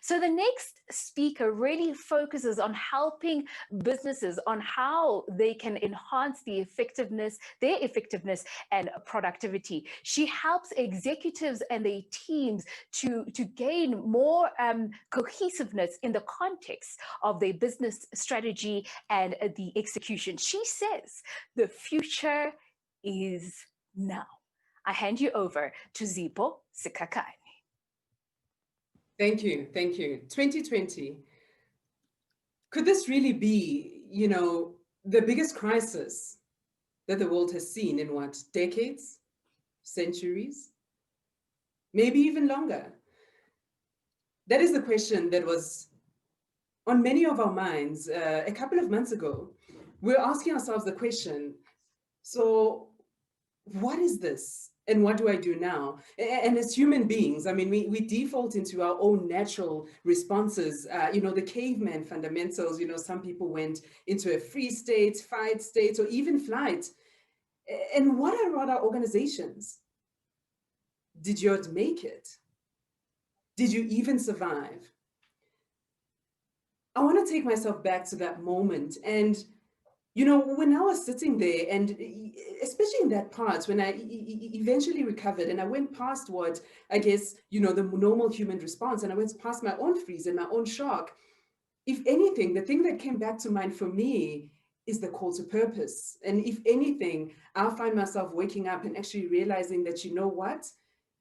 So the next speaker really focuses on helping businesses on how they can enhance their effectiveness and productivity. She helps executives and their teams to gain more cohesiveness in the context of their business strategy and the execution. She says the future is now. I hand you over to Zipho SIKHAKHANE. Thank you. 2020, could this really be, the biggest crisis that the world has seen in what, decades, centuries, maybe even longer? That is the question that was on many of our minds a couple of months ago. We're asking ourselves the question, so what is this? And what do I do now? And as human beings, I mean, we default into our own natural responses, the caveman fundamentals. Some people went into a freeze state, fight state, or even flight. And what are our organizations? Did yours make it? Did you even survive? I want to take myself back to that moment. And when I was sitting there, and especially in that part, when I eventually recovered and I went past what, I guess, the normal human response, and I went past my own freeze and my own shock, if anything, the thing that came back to mind for me is the call to purpose. And if anything, I'll find myself waking up and actually realizing that, you know what?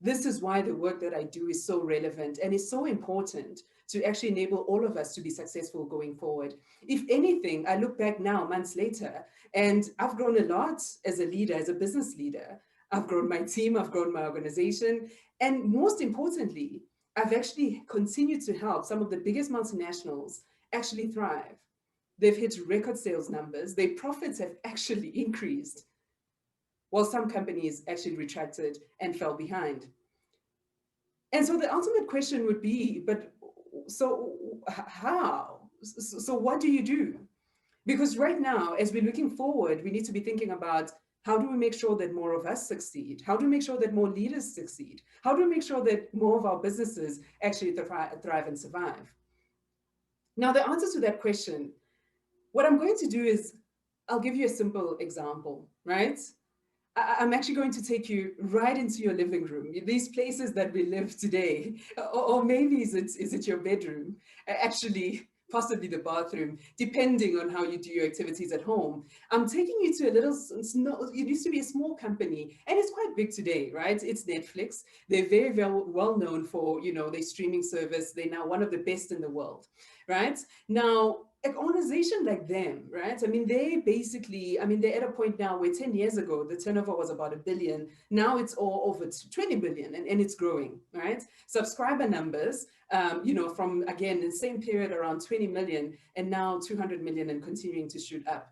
This is why the work that I do is so relevant and is so important to actually enable all of us to be successful going forward. If anything, I look back now, months later, and I've grown a lot as a leader, as a business leader. I've grown my team, I've grown my organization, and most importantly, I've actually continued to help some of the biggest multinationals actually thrive. They've hit record sales numbers, their profits have actually increased, while some companies actually retracted and fell behind. And so the ultimate question would be, but so how? So what do you do? Because right now, as we're looking forward, we need to be thinking about how do we make sure that more of us succeed? How do we make sure that more leaders succeed? How do we make sure that more of our businesses actually thrive and survive? Now, the answer to that question, what I'm going to do is I'll give you a simple example, right? I'm actually going to take you right into your living room, these places that we live today, or maybe is it your bedroom, actually, possibly the bathroom, depending on how you do your activities at home. I'm taking you to it used to be a small company, and it's quite big today, right? It's Netflix. They're very, very well known for, their streaming service. They're now one of the best in the world, right? Now, an organization like them, right? I mean, they're at a point now where 10 years ago, the turnover was about $1 billion. Now it's all over 20 billion and it's growing, right? Subscriber numbers, from, again, in the same period around 20 million and now 200 million and continuing to shoot up.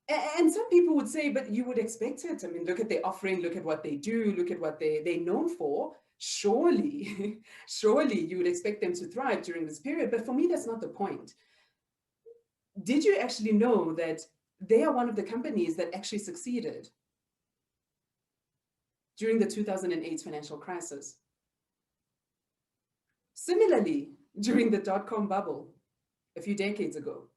And some people would say, but you would expect it. I mean, look at their offering, look at what they do, look at what they're known for. Surely you would expect them to thrive during this period. But for me, that's not the point. Did you actually know that they are one of the companies that actually succeeded during the 2008 financial crisis? Similarly, during the dot-com bubble a few decades ago.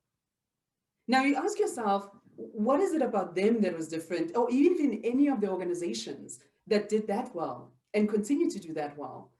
Now you ask yourself, what is it about them that was different, or even any of the organizations that did that well and continue to do that well?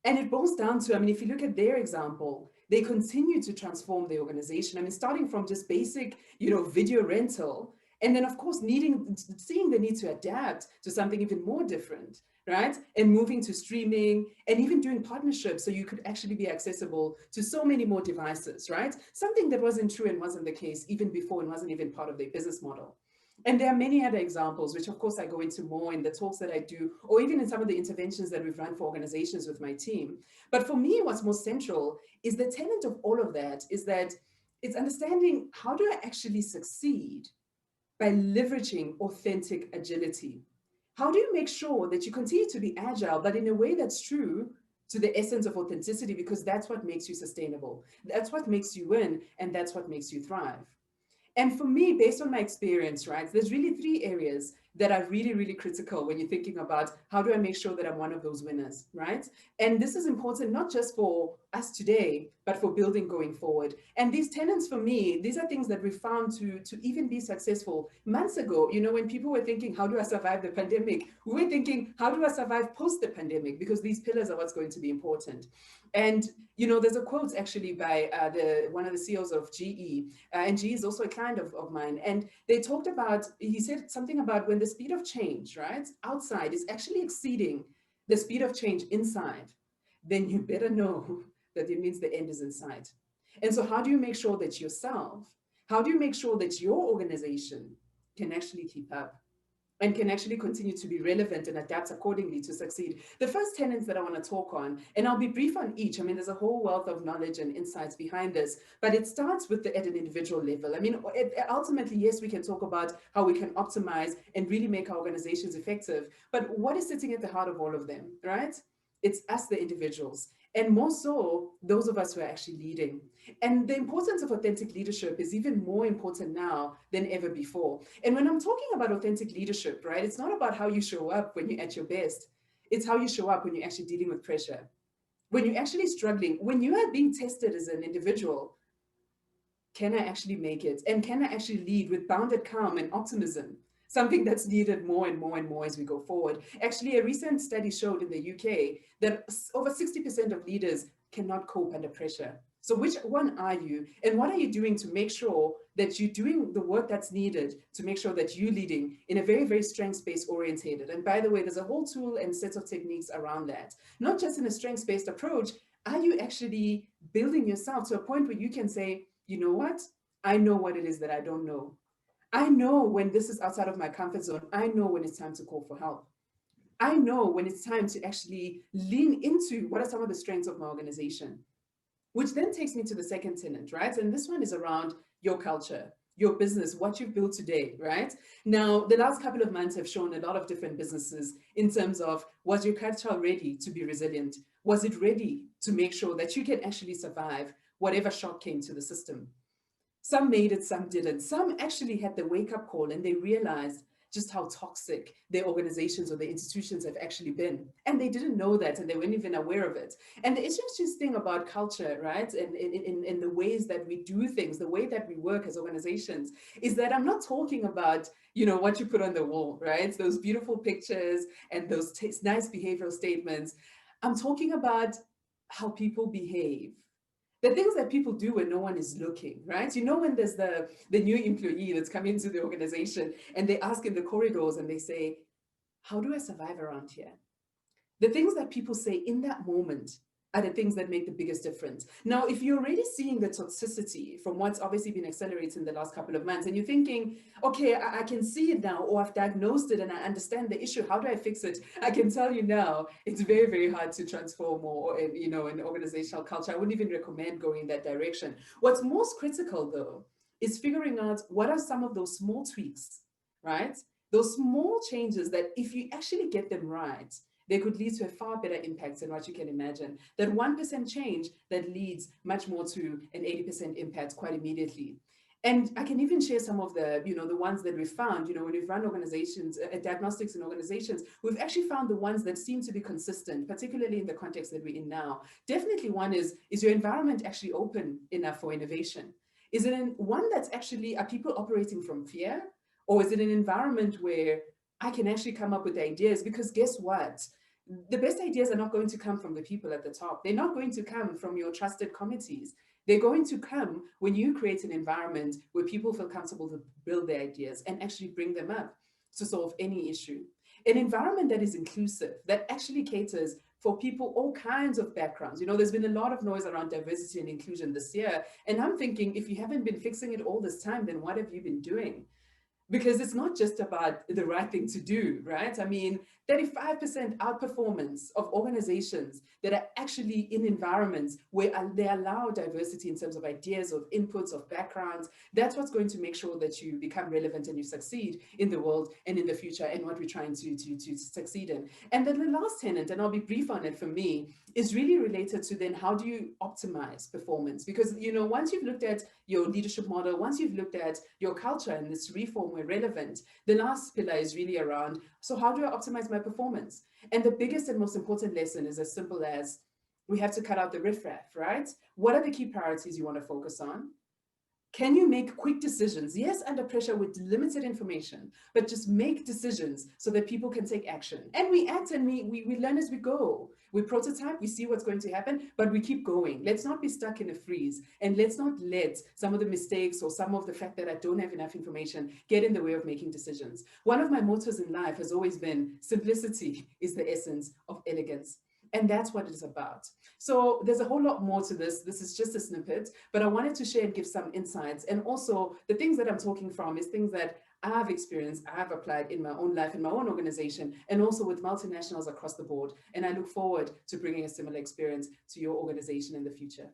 And it boils down to, I mean, if you look at their example, they continue to transform the organization. I mean, starting from just basic, video rental, and then of course seeing the need to adapt to something even more different, right? And moving to streaming and even doing partnerships so you could actually be accessible to so many more devices, right? Something that wasn't true and wasn't the case even before and wasn't even part of their business model. And there are many other examples, which of course I go into more in the talks that I do, or even in some of the interventions that we've run for organizations with my team. But for me, what's most central is the tenet of all of that is that it's understanding, how do I actually succeed by leveraging authentic agility? How do you make sure that you continue to be agile, but in a way that's true to the essence of authenticity, because that's what makes you sustainable. That's what makes you win, and that's what makes you thrive. And for me, based on my experience, right, there's really three areas that are really, really critical when you're thinking about how do I make sure that I'm one of those winners, right? And this is important not just for us today, but for building going forward. And these tenants, for me, these are things that we found to even be successful months ago. You know, when people were thinking, how do I survive the pandemic? We were thinking, how do I survive post the pandemic? Because these pillars are what's going to be important. And you know, there's a quote actually by one of the CEOs of GE, and GE is also a client of mine. And they talked about, he said something about when the speed of change, right, outside is actually exceeding the speed of change inside, then you better know that it means the end is in sight. And so how do you make sure that yourself, how do you make sure that your organization can actually keep up and can actually continue to be relevant and adapt accordingly to succeed? The first tenets that I want to talk on, and I'll be brief on each. I mean, there's a whole wealth of knowledge and insights behind this, but it starts with at an individual level. I mean, ultimately, yes, we can talk about how we can optimize and really make our organizations effective, but what is sitting at the heart of all of them, right? It's us, the individuals, and more so, those of us who are actually leading. And the importance of authentic leadership is even more important now than ever before. And when I'm talking about authentic leadership, right, it's not about how you show up when you're at your best. It's how you show up when you're actually dealing with pressure, when you're actually struggling, when you are being tested as an individual. Can I actually make it? And can I actually lead with bounded calm and optimism? Something that's needed more and more and more as we go forward. Actually, a recent study showed in the UK that over 60% of leaders cannot cope under pressure. So which one are you? And what are you doing to make sure that you're doing the work that's needed to make sure that you're leading in a very, very strengths-based orientated? And by the way, there's a whole tool and set of techniques around that. Not just in a strengths-based approach, are you actually building yourself to a point where you can say, you know what? I know what it is that I don't know. I know when this is outside of my comfort zone. I know when it's time to call for help. I know when it's time to actually lean into what are some of the strengths of my organization, which then takes me to the second tenet, right? And this one is around your culture, your business, what you've built today, right? Now, the last couple of months have shown a lot of different businesses in terms of, was your culture ready to be resilient? Was it ready to make sure that you can actually survive whatever shock came to the system? Some made it, some didn't. Some actually had the wake-up call and they realized just how toxic their organizations or their institutions have actually been. And they didn't know that and they weren't even aware of it. And the interesting thing about culture, right, and in the ways that we do things, the way that we work as organizations, is that I'm not talking about, you know, what you put on the wall, right? Those beautiful pictures and those nice behavioral statements. I'm talking about how people behave, the things that people do when no one is looking, right? You know, when there's the new employee that's come into the organization and they ask in the corridors and they say, how do I survive around here? The things that people say in that moment are the things that make the biggest difference. Now, if you're already seeing the toxicity from what's obviously been accelerated in the last couple of months, and you're thinking, okay, I can see it now, or I've diagnosed it and I understand the issue, how do I fix it? I can tell you now, it's very, very hard to transform or you know, an organizational culture. I wouldn't even recommend going in that direction. What's most critical though, is figuring out what are some of those small tweaks, right? Those small changes that if you actually get them right, they could lead to a far better impact than what you can imagine. That 1% change that leads much more to an 80% impact quite immediately. And I can even share some of the, you know, the ones that we've found, you know, when we've run organizations, diagnostics in organizations, we've actually found the ones that seem to be consistent, particularly in the context that we're in now. Definitely one is your environment actually open enough for innovation? Is it one that's actually, are people operating from fear? Or is it an environment where I can actually come up with ideas? Because guess what? The best ideas are not going to come from the people at the top. They're not going to come from your trusted committees. They're going to come when you create an environment where people feel comfortable to build their ideas and actually bring them up to solve any issue. An environment that is inclusive, that actually caters for people, all kinds of backgrounds. You know, there's been a lot of noise around diversity and inclusion this year. And I'm thinking, if you haven't been fixing it all this time, then what have you been doing? Because it's not just about the right thing to do, right? I mean, 35% outperformance of organizations that are actually in environments where they allow diversity in terms of ideas, of inputs, of backgrounds. That's what's going to make sure that you become relevant and you succeed in the world and in the future and what we're trying to succeed in. And then the last tenet, and I'll be brief on it for me, is really related to then how do you optimize performance? Because, you know, once you've looked at your leadership model, once you've looked at your culture and this reform where relevant, the last pillar is really around, so how do I optimize my performance? And the biggest and most important lesson is as simple as we have to cut out the riffraff, right? What are the key priorities you want to focus on? Can you make quick decisions? Yes, under pressure with limited information, but just make decisions so that people can take action. And we act and we learn as we go. We prototype, we see what's going to happen, but we keep going. Let's not be stuck in a freeze, and let's not let some of the mistakes or some of the fact that I don't have enough information get in the way of making decisions. One of my mottos in life has always been simplicity is the essence of elegance. And that's what it is about. So there's a whole lot more to this. This is just a snippet, but I wanted to share and give some insights. And also the things that I'm talking from is things that I've experienced, I've applied in my own life, in my own organization, and also with multinationals across the board. And I look forward to bringing a similar experience to your organization in the future.